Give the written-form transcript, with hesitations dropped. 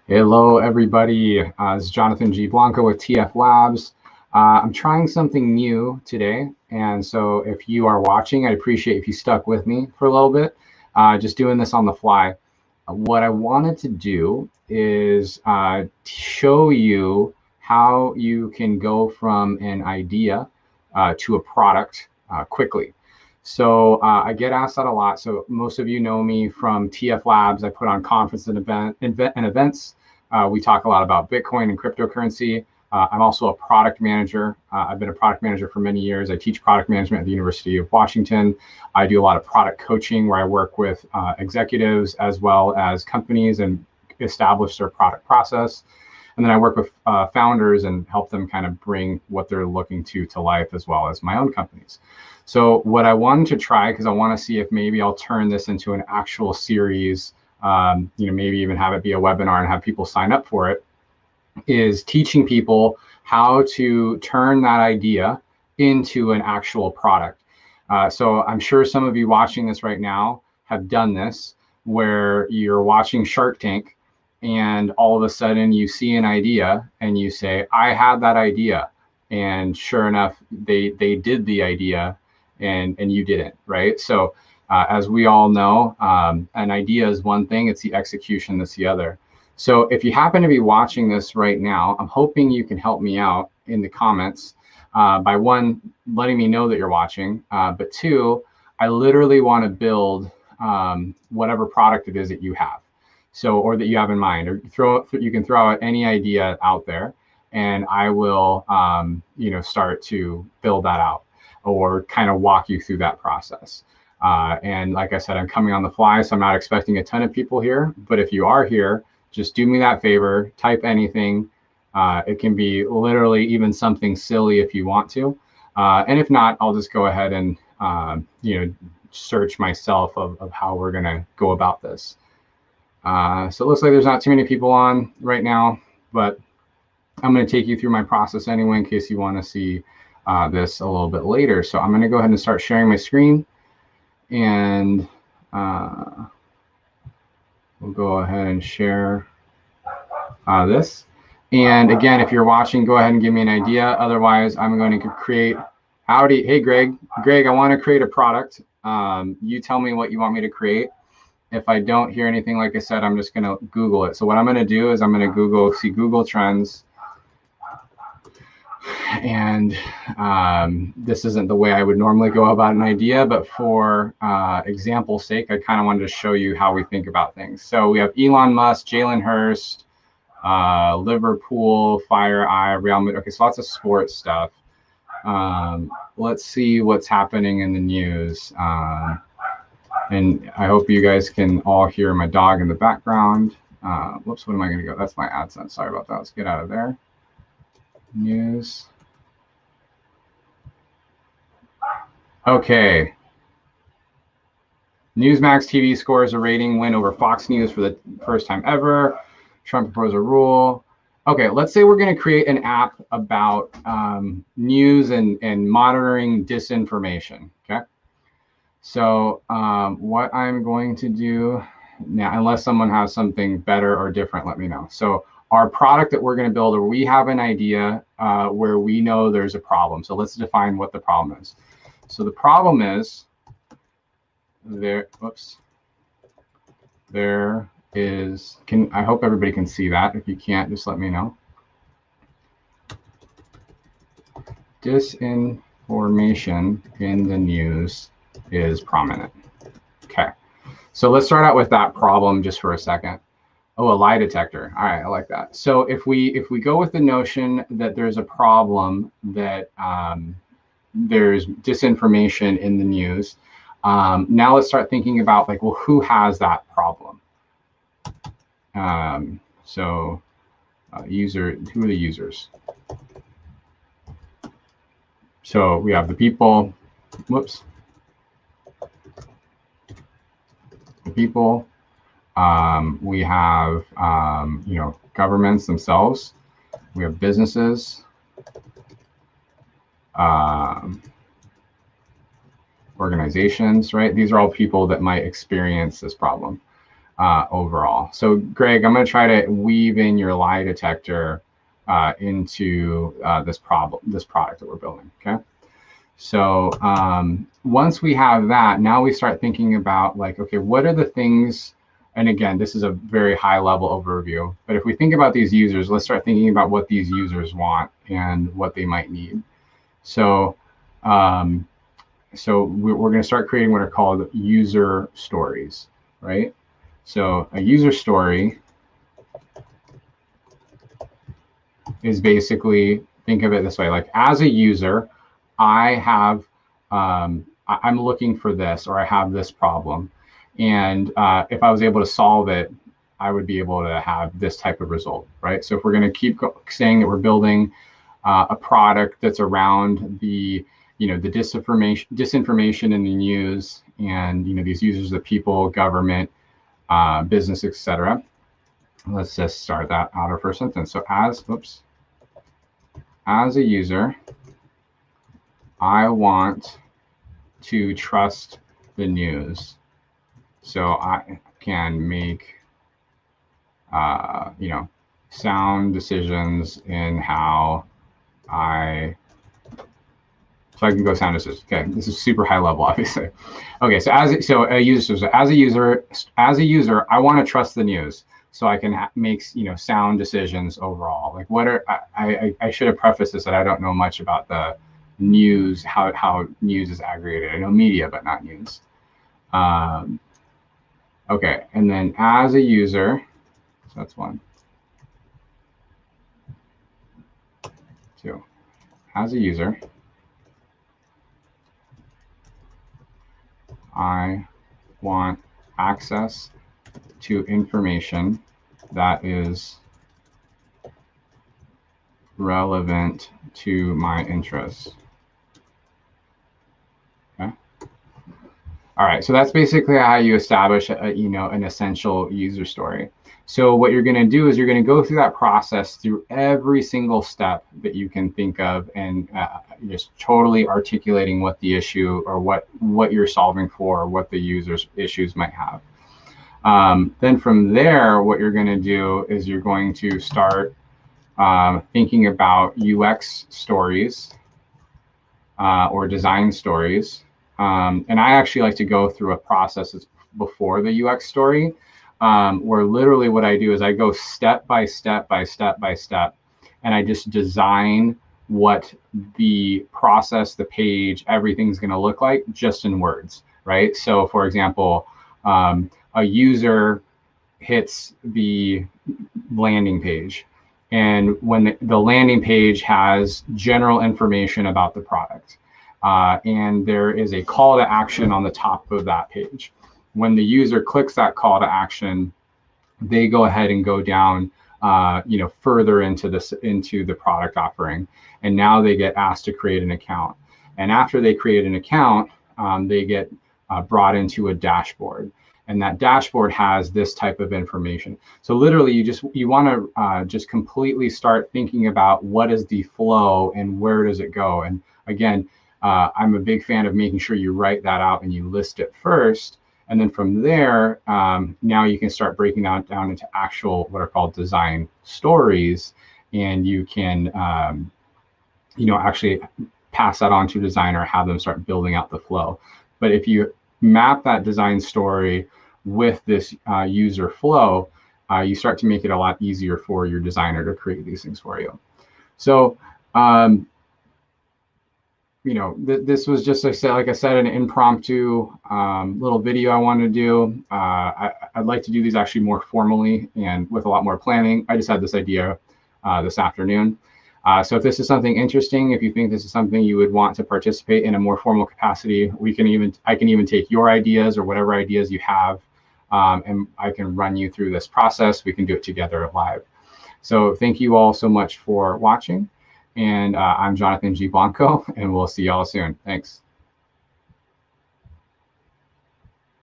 Hello, everybody. This is Jonathan G. Blanco with TF Labs. I'm trying something new today, and so if you are watching, I'd appreciate if you stuck with me for a little bit. Just doing this on the fly. What I wanted to do is show you how you can go from an idea to a product quickly. So I get asked that a lot. So most of you know me from TF Labs. I put on conferences and events. We talk a lot about Bitcoin and cryptocurrency. I'm also a product manager. I've been a product manager for many years. I teach product management at the University of Washington. I do a lot of product coaching where I work with executives as well as companies and establish their product process. And then I work with founders and help them kind of bring what they're looking to life, as well as my own companies. So what I wanted to try, because I want to see if maybe I'll turn this into an actual series, maybe even have it be a webinar and have people sign up for it, is teaching people how to turn that idea into an actual product. So I'm sure some of you watching this right now have done this, where you're watching Shark Tank and all of a sudden you see an idea and you say, I had that idea. And sure enough, they did the idea and you didn't, right? So as we all know, an idea is one thing, it's the execution that's the other. So if you happen to be watching this right now, I'm hoping you can help me out in the comments by one, letting me know that you're watching, but two, I literally want to build whatever product it is that you have. So, or that you have in mind, or you can throw out any idea out there and I will, start to build that out or kind of walk you through that process. And like I said, I'm coming on the fly, so I'm not expecting a ton of people here, but if you are here, just do me that favor, type anything. It can be literally even something silly if you want to. And if not, I'll just go ahead and, search myself of how we're gonna go about this. So it looks like there's not too many people on right now, but I'm gonna take you through my process anyway, in case you wanna see this a little bit later. So I'm gonna go ahead and start sharing my screen, and we'll go ahead and share this. And again, if you're watching, go ahead and give me an idea. Otherwise, I'm going to create, howdy, hey, Greg, I want to create a product. You tell me what you want me to create. If I don't hear anything, like I said, I'm just going to Google it. So what I'm going to do is I'm going to see Google Trends. And this isn't the way I would normally go about an idea, but for example's sake, I kind of wanted to show you how we think about things. So we have Elon Musk, Jalen Hurst, Liverpool, Fire Eye, Real Madrid. Okay, so lots of sports stuff. Let's see what's happening in the news. And I hope you guys can all hear my dog in the background. Whoops, what am I going to go? That's my AdSense. Sorry about that. Let's get out of there. News. Okay. Newsmax TV scores a rating win over Fox News for the first time ever. Trump proposed a rule. Okay, let's say we're going to create an app about news and monitoring disinformation. Okay. So what I'm going to do now, unless someone has something better or different, let me know. So our product that we're going to build, or we have an idea where we know there's a problem. So let's define what the problem is. So the problem is there. Whoops. There is. I hope everybody can see that. If you can't, just let me know. Disinformation in the news is prominent. Okay. So let's start out with that problem just for a second. Oh, a lie detector. All right, I like that. So if we go with the notion that there's a problem, that there's disinformation in the news, now let's start thinking about, like, well, who has that problem? Who are the users? So we have the people. Whoops. The people. We have, governments themselves. We have businesses, organizations, right? These are all people that might experience this problem. overall. So Greg, I'm going to try to weave in your lie detector into this product that we're building. Okay. So once we have that, now we start thinking about like, okay, what are the things? And again, this is a very high level overview, but if we think about these users, let's start thinking about what these users want and what they might need. So, we're going to start creating what are called user stories, right? So a user story is basically, think of it this way, like as a user, I have, I'm looking for this, or I have this problem. And if I was able to solve it, I would be able to have this type of result, right? So if we're going to keep saying that we're building a product that's around the, the disinformation in the news, and these users, the people, government, business, etc. Let's just start that out of first sentence. So as a user, I want to trust the news, so I can make, sound decisions in how I can go sound decisions. Okay, this is super high level, obviously. Okay, so as a user, I want to trust the news, so I can make sound decisions overall. Like what are I should have prefaced this that I don't know much about the news, how news is aggregated. I know media, but not news. Okay, and then as a user, so that's one. Two, as a user, I want access to information that is relevant to my interests. Okay. All right, so that's basically how you establish an essential user story. So what you're going to do is you're going to go through that process through every single step that you can think of, and just totally articulating what the issue or what you're solving for, or what the user's issues might have. Then from there, what you're going to do is you're going to start thinking about UX stories or design stories. And I actually like to go through a process before the UX story, where literally what I do is I go step by step by step by step, and I just design what the process, the page, everything's going to look like just in words, right? So for example, a user hits the landing page, and when the landing page has general information about the product, and there is a call to action on the top of that page. When the user clicks that call to action, they go ahead and go down, further into the product offering, and now they get asked to create an account. And after they create an account, they get brought into a dashboard, and that dashboard has this type of information. So literally, you want to just completely start thinking about what is the flow and where does it go. And again, I'm a big fan of making sure you write that out and you list it first. And then from there, now you can start breaking that down into actual what are called design stories, and you can, actually pass that on to a designer, have them start building out the flow. But if you map that design story with this user flow, you start to make it a lot easier for your designer to create these things for you. So, this was just, like I said, an impromptu little video I wanted to do. I'd like to do these actually more formally and with a lot more planning. I just had this idea this afternoon. So if this is something interesting, if you think this is something you would want to participate in a more formal capacity, I can even take your ideas or whatever ideas you have, and I can run you through this process. We can do it together live. So thank you all so much for watching. And I'm Jonathan G. Blanco, and we'll see y'all soon. Thanks.